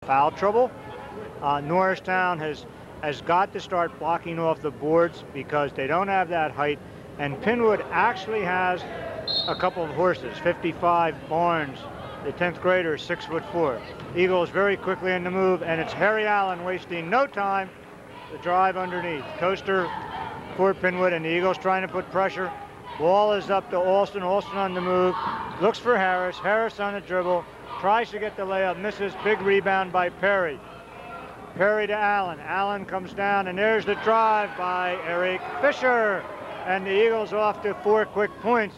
Foul trouble. Norristown has got to start blocking off the boards because they don't have that height. And Pennwood actually has a couple of horses. 55 Barnes, the 10th grader, 6'4". Eagles very quickly in the move, and it's Harry Allen wasting no time. The drive underneath. Coaster for Pennwood, and the Eagles trying to put pressure. Ball is up to Alston. Alston on the move. Looks for Harris. Harris on the dribble. Tries to get the layup. Misses. Big rebound by Perry. Perry to Allen. Allen comes down, and there's the drive by Eric Fisher. And the Eagles off to 4 quick points,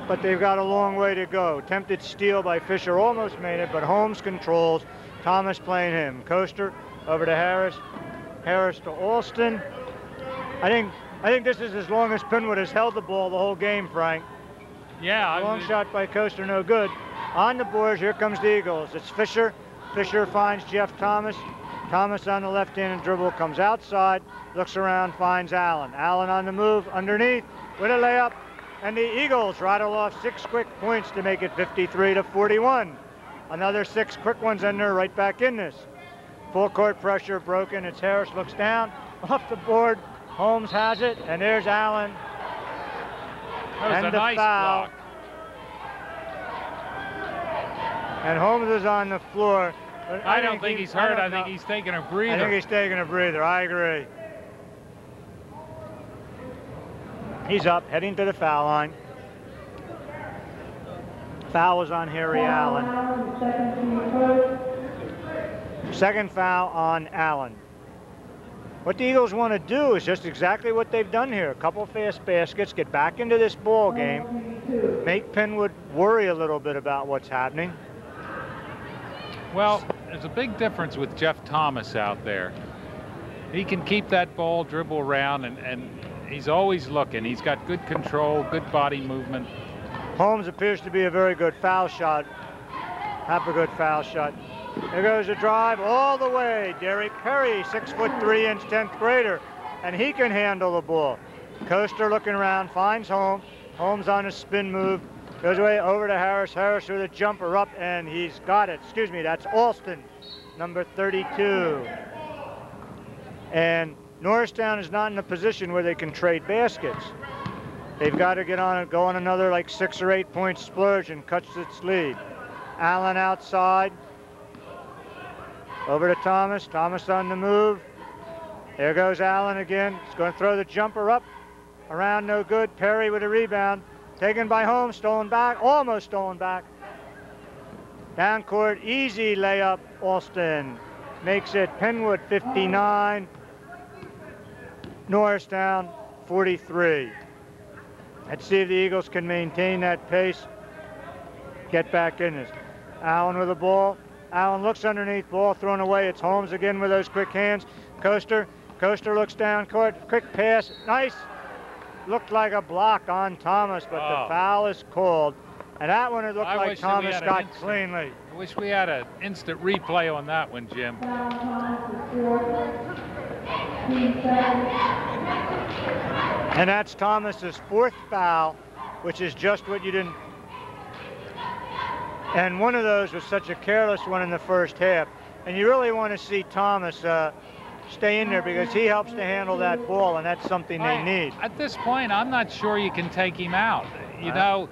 but they've got a long way to go. Attempted steal by Fisher. Almost made it, but Holmes controls. Thomas playing him. Coaster over to Harris. Harris to Alston. I think this is as long as Pennwood has held the ball the whole game, Frank. Yeah. Long shot by Coaster, no good. On the boards, here comes the Eagles. It's Fisher. Fisher finds Jeff Thomas. Thomas on the left-handed dribble, comes outside, looks around, finds Allen. Allen on the move, underneath, with a layup. And the Eagles rattle off 6 quick points to make it 53-41. Another 6 quick ones, and they're right back in this. Full court pressure broken. It's Harris, looks down, off the board. Holmes has it, and there's Allen. That was a nice block. And Holmes is on the floor. I don't think he's hurt. I think he's taking a breather. I think he's taking a breather. I agree. He's up, heading to the foul line. Foul was on Harry Allen. Second foul on Allen. What the Eagles want to do is just exactly what they've done here. A couple fast baskets, get back into this ball game, make Pennwood worry a little bit about what's happening. Well, there's a big difference with Jeff Thomas out there. He can keep that ball, dribble around, and he's always looking. He's got good control, good body movement. Holmes appears to be a very good foul shot. Have a good foul shot. There goes a drive all the way. Derek Perry, 6'3" 10th grader, and he can handle the ball. Coaster looking around, finds Holmes. Holmes on a spin move, goes away over to Harris. Harris with a jumper up, and he's got it. Excuse me, that's Alston, number 32. And Norristown is not in a position where they can trade baskets. They've got to get on it, go on another like 6 or 8 point splurge and cuts its lead. Allen outside. Over to Thomas. Thomas on the move. There goes Allen again. He's going to throw the jumper up. Around, no good. Perry with a rebound. Taken by Holmes. Stolen back. Almost stolen back. Down court. Easy layup. Alston makes it Pennwood 59. Norristown 43. Let's see if the Eagles can maintain that pace. Get back in this. Allen with the ball. Allen looks underneath, ball thrown away. It's Holmes again with those quick hands. Coaster looks down court, quick pass, nice. Looked like a block on Thomas, but the foul is called. And that one, it looked like Thomas got cleanly. I wish we had an instant replay on that one, Jim. And that's Thomas's 4th foul, which is just what you didn't. And one of those was such a careless one in the first half. And you really want to see Thomas stay in there because he helps to handle that ball, and that's something they need. At this point, I'm not sure you can take him out. You know,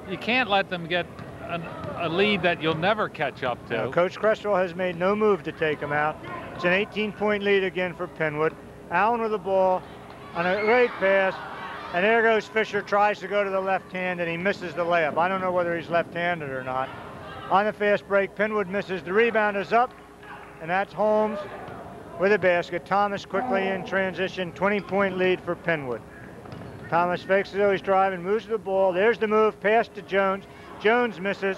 you can't let them get a lead that you'll never catch up to. No, Coach Cresswell has made no move to take him out. It's an 18-point lead again for Pennwood. Allen with the ball on a great pass. And there goes Fisher, tries to go to the left hand, and he misses the layup. I don't know whether he's left-handed or not. On the fast break, Pennwood misses. The rebound is up, and that's Holmes with a basket. Thomas quickly in transition, 20-point lead for Pennwood. Thomas fakes it, he's driving, moves to the ball. There's the move, pass to Jones. Jones misses.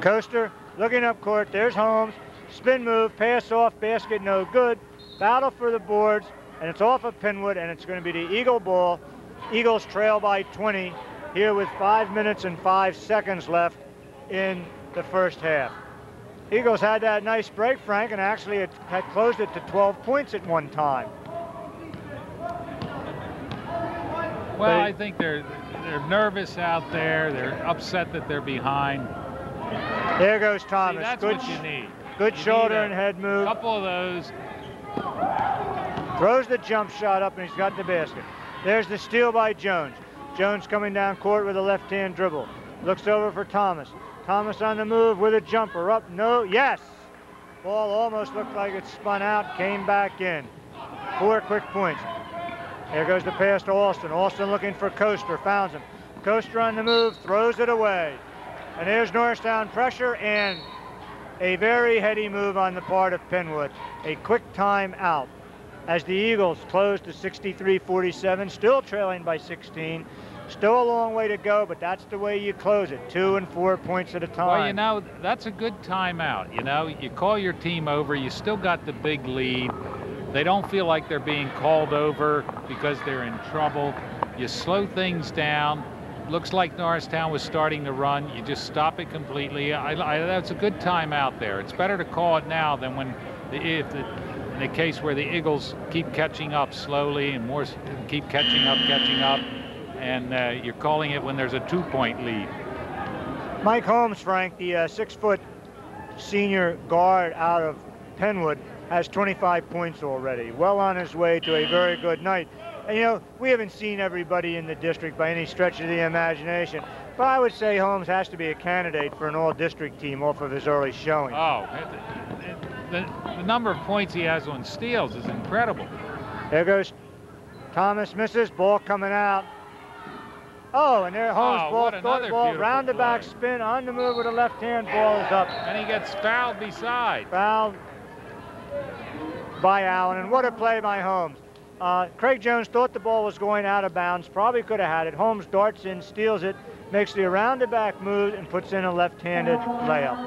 Coaster looking up court, there's Holmes. Spin move, pass off, basket no good. Battle for the boards, and it's off of Pennwood, and it's going to be the Eagle ball. Eagles trail by 20. Here with 5 minutes and 5 seconds left in the first half. Eagles had that nice break, Frank, and actually it had closed it to 12 points at one time. Well, I think they're nervous out there. They're upset that they're behind. There goes Thomas. See, that's good, what you need. Good shoulder and head move. A couple of those. Throws the jump shot up, and he's got the basket. There's the steal by Jones. Jones coming down court with a left-hand dribble. Looks over for Thomas. Thomas on the move with a jumper. Up, no, yes! Ball almost looked like it spun out, came back in. 4 quick points. There goes the pass to Alston. Alston looking for Coaster, founds him. Coaster on the move, throws it away. And there's Norristown pressure and a very heady move on the part of Pennwood. A quick time out as the Eagles close to 63-47, still trailing by 16. Still a long way to go, but that's the way you close it, 2 and 4 points at a time. Well, you know, that's a good timeout. You know, you call your team over, you still got the big lead. They don't feel like they're being called over because they're in trouble. You slow things down. Looks like Norristown was starting to run. You just stop it completely. That's a good timeout there. It's better to call it now than when in the case where the Eagles keep catching up slowly and more keep catching up, and you're calling it when there's a 2-point lead. Mike Holmes, Frank, the 6-foot senior guard out of Pennwood, has 25 points already. Well on his way to a very good night. And, you know, we haven't seen everybody in the district by any stretch of the imagination, but I would say Holmes has to be a candidate for an all-district team off of his early showing. Oh, the number of points he has on steals is incredible. There goes Thomas, misses, ball coming out. Oh, and there Holmes ball, round the back spin, on the move with a left hand, ball is up. And he gets fouled beside. Fouled by Allen, and what a play by Holmes. Craig Jones thought the ball was going out of bounds, probably could have had it. Holmes darts in, steals it, makes the around-the-back move, and puts in a left-handed layup.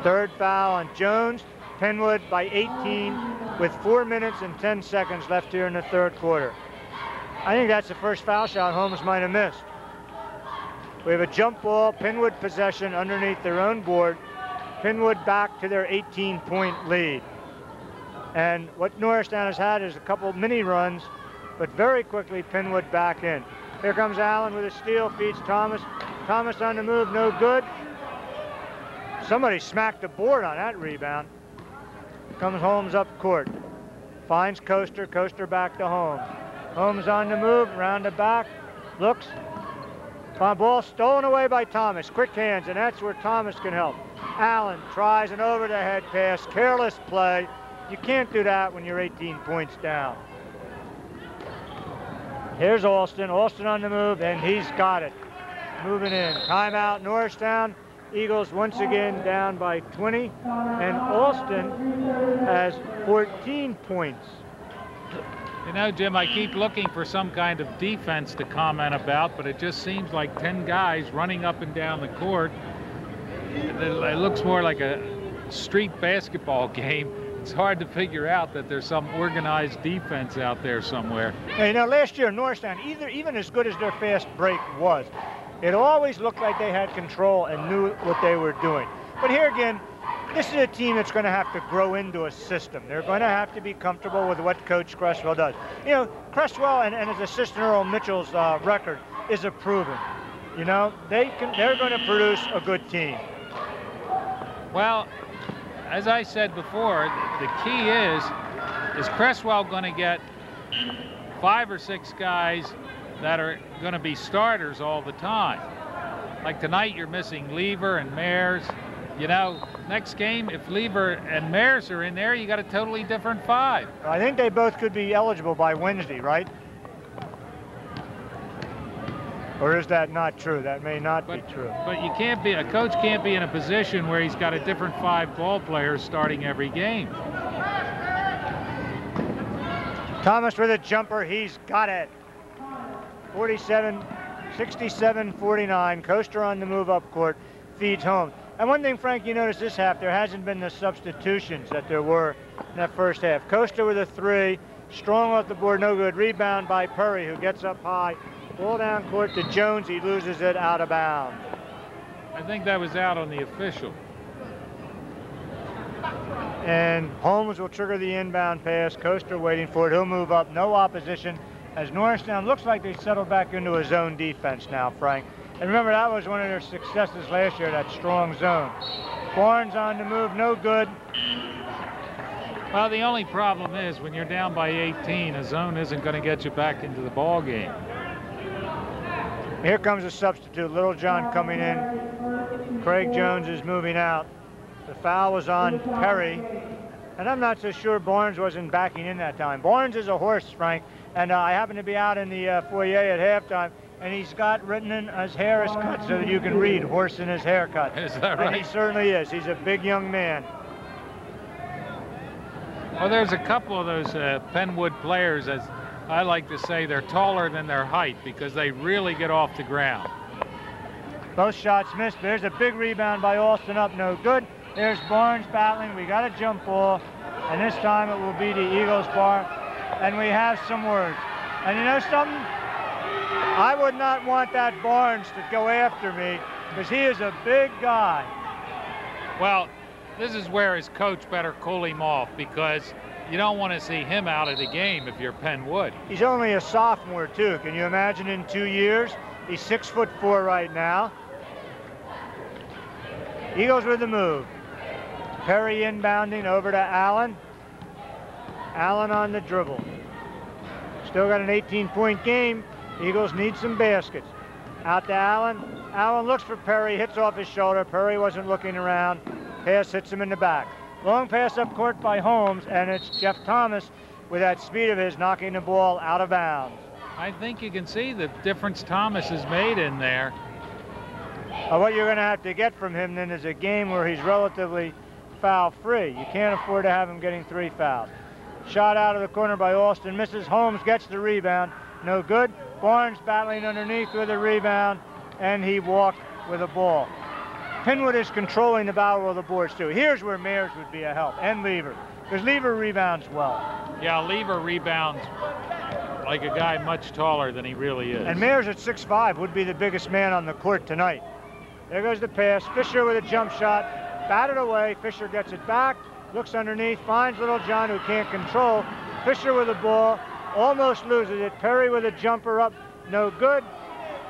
Third foul on Jones. Pennwood by 18 with 4 minutes and 10 seconds left here in the third quarter. I think that's the first foul shot Holmes might have missed. We have a jump ball, Pennwood possession underneath their own board. Pennwood back to their 18-point lead. And what Norristown has had is a couple mini runs, but very quickly Pennwood back in. Here comes Allen with a steal, feeds Thomas. Thomas on the move, no good. Somebody smacked the board on that rebound. Comes Holmes up court. Finds Coaster, Coaster back to Holmes. Holmes on the move, round the back, looks. Ball stolen away by Thomas, quick hands, and that's where Thomas can help. Allen tries an over-the-head pass, careless play. You can't do that when you're 18 points down. Here's Alston. Alston on the move, and he's got it. Moving in. Timeout, Norristown. Eagles once again down by 20. And Alston has 14 points. You know, Jim, I keep looking for some kind of defense to comment about, but it just seems like 10 guys running up and down the court. It looks more like a street basketball game. It's hard to figure out that there's some organized defense out there somewhere. Hey, you know, last year, Norristown, even as good as their fast break was, it always looked like they had control and knew what they were doing. But here again, this is a team that's going to have to grow into a system. They're going to have to be comfortable with what Coach Cresswell does. You know, Cresswell and his assistant Earl Mitchell's record is approving. You know, they're going to produce a good team. Well, as I said before, the key is Cresswell going to get 5 or 6 guys that are going to be starters all the time? Like tonight, you're missing Lever and Mayers. You know, next game, if Lever and Mayers are in there, you got a totally different 5. I think they both could be eligible by Wednesday, right? Or is that not true? That may not be true. But you can't be, a coach can't be in a position where he's got a different 5 ball players starting every game. Thomas with a jumper, he's got it. 67-49, Coaster on the move up court, feeds home. And one thing, Frank, you notice this half, there hasn't been the substitutions that there were in that first half. Coaster with a 3, strong off the board, no good. Rebound by Perry, who gets up high. Ball down court to Jones. He loses it out of bounds. I think that was out on the official. And Holmes will trigger the inbound pass. Coaster waiting for it. He'll move up. No opposition. As Norristown looks like they settled back into a zone defense now, Frank. And remember, that was one of their successes last year, that strong zone. Barnes on the move, no good. Well, the only problem is when you're down by 18, a zone isn't going to get you back into the ball game. Here comes a substitute, Little John coming in. Craig Jones is moving out. The foul was on Perry, and I'm not so sure Barnes wasn't backing in that time. Barnes is a horse, Frank, and I happened to be out in the foyer at halftime, and he's got written in his hair is cut so that you can read horse in his haircut. Is that right? And he certainly is. He's a big young man. Well, there's a couple of those Pennwood players, as I like to say, they're taller than their height because they really get off the ground. Both shots missed. There's a big rebound by Alston, up no good. There's Barnes battling. We got a jump ball, and this time it will be the Eagles bar, and we have some words. And you know something? I would not want that Barnes to go after me because he is a big guy. Well, this is where his coach better cool him off because you don't want to see him out of the game if you're Pennwood. He's only a sophomore too. Can you imagine in 2 years? He's 6'4" right now. Eagles with the move. Perry inbounding over to Allen. Allen on the dribble. Still got an 18-point game. Eagles need some baskets. Out to Allen. Allen looks for Perry, hits off his shoulder. Perry wasn't looking around. Pass hits him in the back. Long pass up court by Holmes, and it's Jeff Thomas with that speed of his knocking the ball out of bounds. I think you can see the difference Thomas has made in there. What you're going to have to get from him then is a game where he's relatively foul-free. You can't afford to have him getting 3 fouls. Shot out of the corner by Alston, misses. Holmes gets the rebound, no good. Barnes battling underneath with a rebound, and he walked with a ball. Pennwood is controlling the battle of the boards too. Here's where Mayers would be a help, and Lever, because Lever rebounds well. Yeah, Lever rebounds like a guy much taller than he really is. And Mayers at 6'5" would be the biggest man on the court tonight. There goes the pass. Fisher with a jump shot, batted away. Fisher gets it back, looks underneath, finds Little John who can't control. Fisher with the ball, almost loses it. Perry with a jumper up, no good.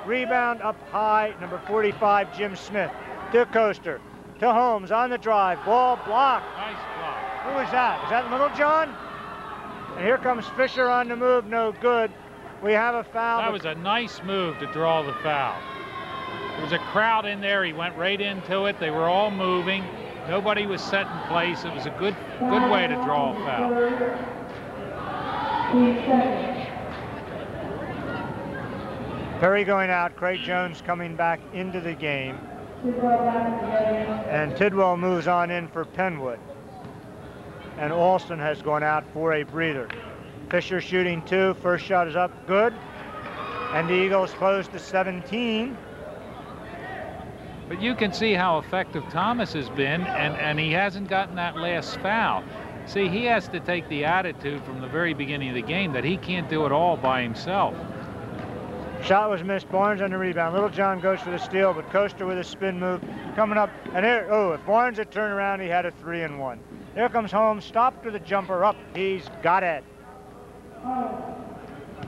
Rebound up high, number 45, Jim Smith. To Coaster, to Holmes on the drive, ball blocked. Nice block. Who is that? Is that Little John? And here comes Fisher on the move, no good. We have a foul. That was a nice move to draw the foul. There was a crowd in there. He went right into it. They were all moving. Nobody was set in place. It was a good way to draw a foul. Perry going out, Craig Jones coming back into the game. And Tidwell moves on in for Pennwood. And Alston has gone out for a breather. Fisher shooting 2, first shot is up, good. And the Eagles close to 17. But you can see how effective Thomas has been, and he hasn't gotten that last foul. See, he has to take the attitude from the very beginning of the game that he can't do it all by himself. Shot was missed. Barnes on the rebound. Little John goes for the steal, but Coaster with a spin move coming up. And here, if Barnes had turned around, he had a 3-and-1. Here comes Holmes. Stopped with a jumper up. He's got it.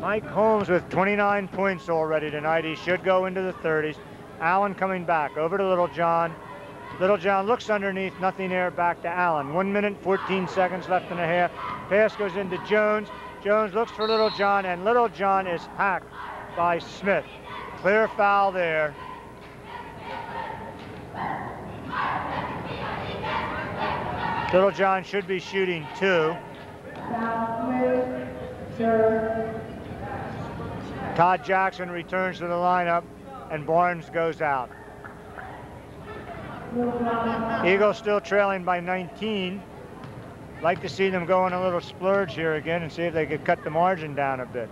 Mike Holmes with 29 points already tonight. He should go into the 30s. Allen coming back over to Little John. Little John looks underneath. Nothing there. Back to Allen. 1 minute, 14 seconds left in the half. Pass goes into Jones. Jones looks for Little John, and Little John is hacked by Smith. Clear foul there. Little John should be shooting 2. Todd Jackson returns to the lineup, and Barnes goes out. Eagles still trailing by 19. Like to see them go on a little splurge here again and see if they could cut the margin down a bit.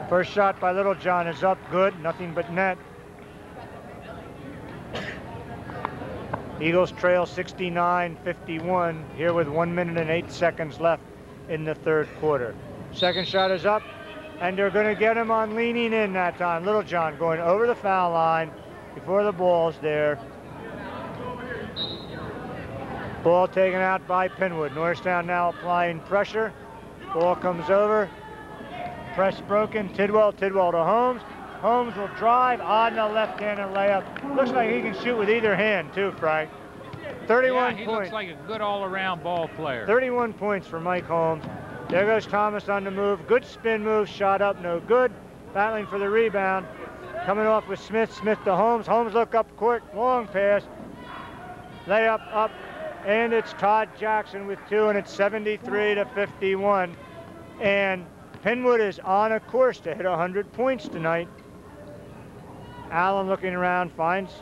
First shot by Little John is up, good, nothing but net. Eagles trail 69-51 here with 1 minute and 8 seconds left in the third quarter. Second shot is up, and they're going to get him on leaning in that time. Little John going over the foul line before the ball's there. Ball taken out by Pennwood. Norristown now applying pressure. Ball comes over. Press broken. Tidwell to Holmes. Holmes will drive on the left-handed layup. Looks like he can shoot with either hand too, Frank. 31 yeah, he points. looks like a good all-around ball player. 31 points for Mike Holmes. There goes Thomas on the move. Good spin move, shot up, no good. Battling for the rebound. Coming off with Smith. Smith to Holmes. Holmes look up court, long pass. Layup up, and it's Todd Jackson with 2, and it's 73-51. And Pennwood is on a course to hit 100 points tonight. Allen looking around, finds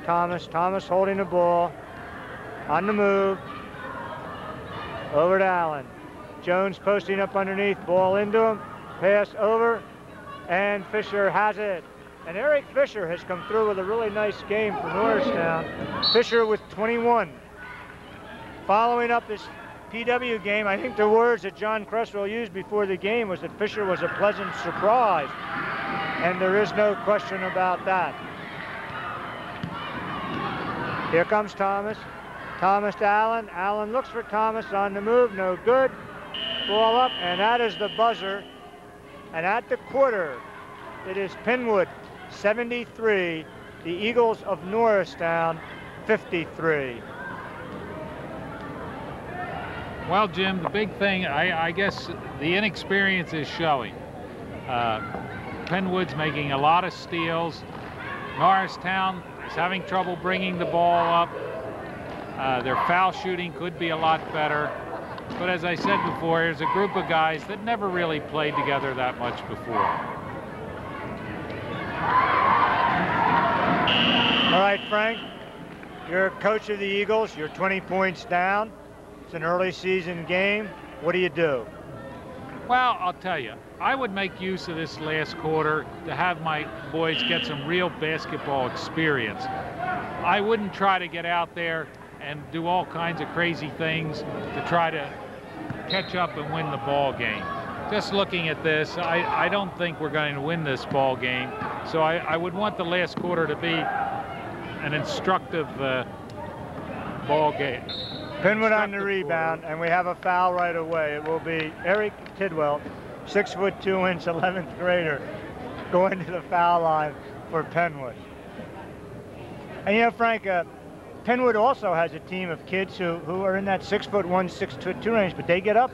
Thomas. Thomas holding the ball. On the move. Over to Allen. Jones posting up underneath. Ball into him. Pass over. And Fisher has it. And Eric Fisher has come through with a really nice game for Norristown. Fisher with 21. Following up this PW game, I think the words that John Cresswell used before the game was that Fisher was a pleasant surprise. And there is no question about that. Here comes Thomas. Thomas to Allen. Allen looks for Thomas on the move. No good. Ball up, and that is the buzzer. And at the quarter, it is Pennwood 73, the Eagles of Norristown 53. Well, Jim, the big thing, I guess the inexperience is showing. Pennwood's making a lot of steals. Norristown is having trouble bringing the ball up. Their foul shooting could be a lot better. But as I said before, there's a group of guys that never really played together that much before. All right, Frank, you're coach of the Eagles. You're 20 points down. It's an early season game. What do you do? Well, I'll tell you, I would make use of this last quarter to have my boys get some real basketball experience. I wouldn't try to get out there and do all kinds of crazy things to try to catch up and win the ball game. Just looking at this, I don't think we're going to win this ball game. So I would want the last quarter to be an instructive ball game. Pennwood on the rebound, and we have a foul right away. It will be Eric Tidwell, 6'2", 11th grader, going to the foul line for Pennwood. And you know, Frank, Pennwood also has a team of kids who are in that 6'1", 6'2" range, but they get up.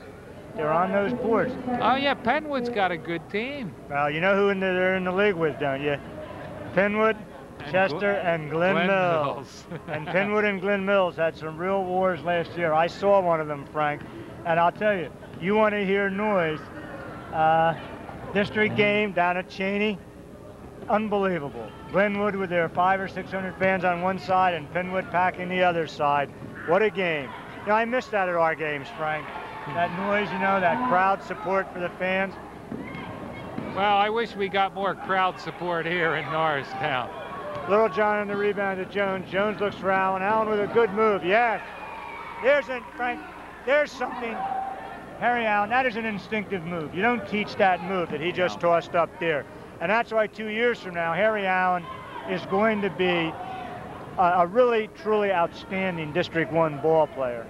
They're on those boards. Oh yeah, Pennwood's got a good team. Well, you know who they're in the league with, don't you? Pennwood, Chester, and Glen Mills. And Pennwood and Glen Mills had some real wars last year. I saw one of them, Frank. And I'll tell you, you want to hear noise. District game down at Cheney, unbelievable. Glenwood with their 500 or 600 fans on one side and Pennwood packing the other side. What a game. You know, I miss that at our games, Frank. That noise, you know, that crowd support for the fans. Well, I wish we got more crowd support here in Norristown. Little John on the rebound to Jones. Jones looks for Allen. Allen with a good move. Yes. Frank, there's something. Harry Allen, that is an instinctive move. You don't teach that move that he just tossed up there. And that's why 2 years from now, Harry Allen is going to be a really, truly outstanding District 1 ball player.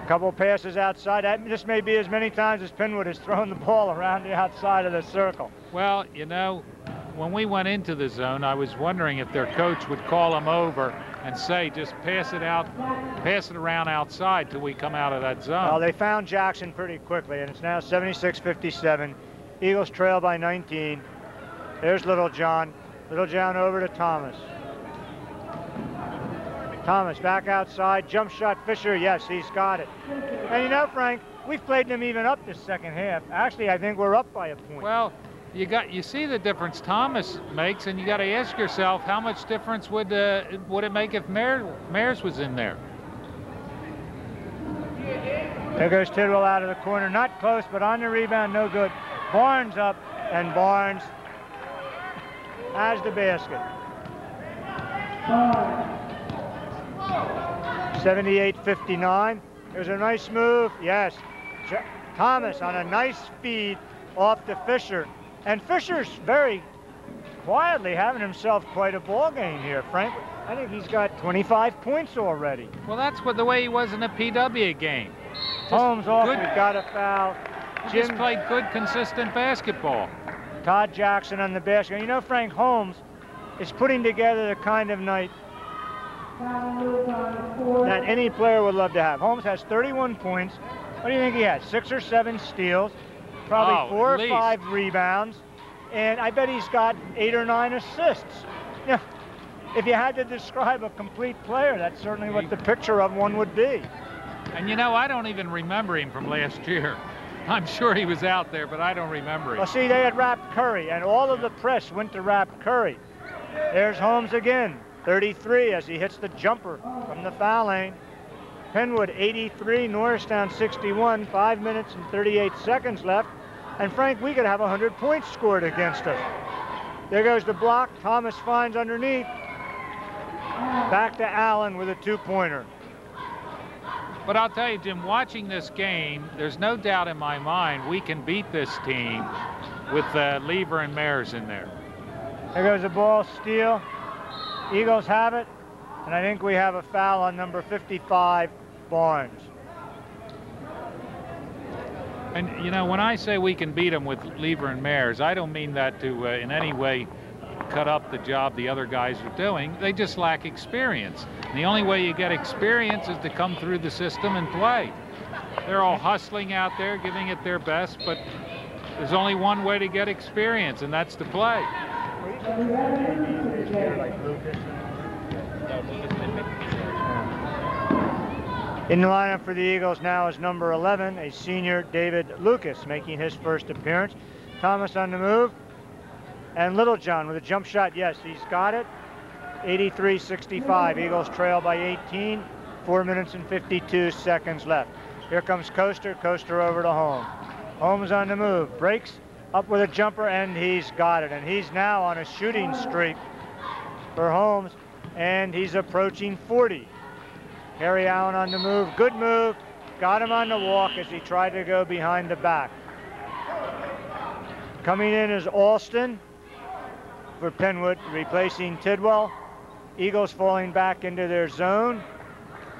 Couple passes outside. This may be as many times as Pennwood has thrown the ball around the outside of the circle. Well, you know, when we went into the zone, I was wondering if their coach would call them over and say, just pass it out, pass it around outside till we come out of that zone. Well, they found Jackson pretty quickly, and it's now 76-57. Eagles trail by 19. There's Little John. Little John over to Thomas. Thomas back outside, jump shot Fisher, yes, he's got it. And you know, Frank, we've played them even up this second half. Actually, I think we're up by a point. Well, you see the difference Thomas makes, and you got to ask yourself, how much difference would it make if Mares was in there? There goes Tidwell out of the corner, not close, but on the rebound, no good. Barnes up, and Barnes has the basket. 78-59. There's a nice move. Yes. Thomas on a nice feed off to Fisher. And Fisher's very quietly having himself quite a ball game here, Frank. I think he's got 25 points already. Well, that's the way he was in the PW game. Holmes off, we've got a foul. He just played good, consistent basketball. Todd Jackson on the basket. You know, Frank, Holmes is putting together the kind of night that any player would love to have. Holmes has 31 points. What do you think he has? 6 or 7 steals, probably 4 or 5 rebounds, and I bet he's got 8 or 9 assists. Yeah. If you had to describe a complete player, that's certainly what the picture of one would be. And you know, I don't even remember him from last year. I'm sure he was out there, but I don't remember him. Well, see, they had Rap Curry, and all of the press went to Rap Curry. There's Holmes again, 33 as he hits the jumper from the foul lane. Pennwood 83, Norristown 61, 5 minutes and 38 seconds left. And Frank, we could have 100 points scored against us. There goes the block, Thomas finds underneath. Back to Allen with a 2-pointer. But I'll tell you, Jim, watching this game, there's no doubt in my mind we can beat this team with Lever and Mayers in there. There goes the ball, steal. Eagles have it, and I think we have a foul on number 55, Barnes. And, you know, when I say we can beat them with Lever and Mayers, I don't mean that to in any way cut up the job the other guys are doing. They just lack experience. And the only way you get experience is to come through the system and play. They're all hustling out there, giving it their best, but there's only one way to get experience, and that's to play. In the lineup for the Eagles now is number 11, a senior, David Lucas, making his first appearance. Thomas on the move. And Littlejohn with a jump shot. Yes, he's got it. 83-65. Eagles trail by 18. 4 minutes and 52 seconds left. Here comes Coaster. Coaster over to Holmes. Holmes on the move. Breaks up with a jumper, and he's got it. And he's now on a shooting streak for Holmes, and he's approaching 40. Harry Allen on the move. Good move. Got him on the walk as he tried to go behind the back. Coming in is Alston for Pennwood, replacing Tidwell. Eagles falling back into their zone.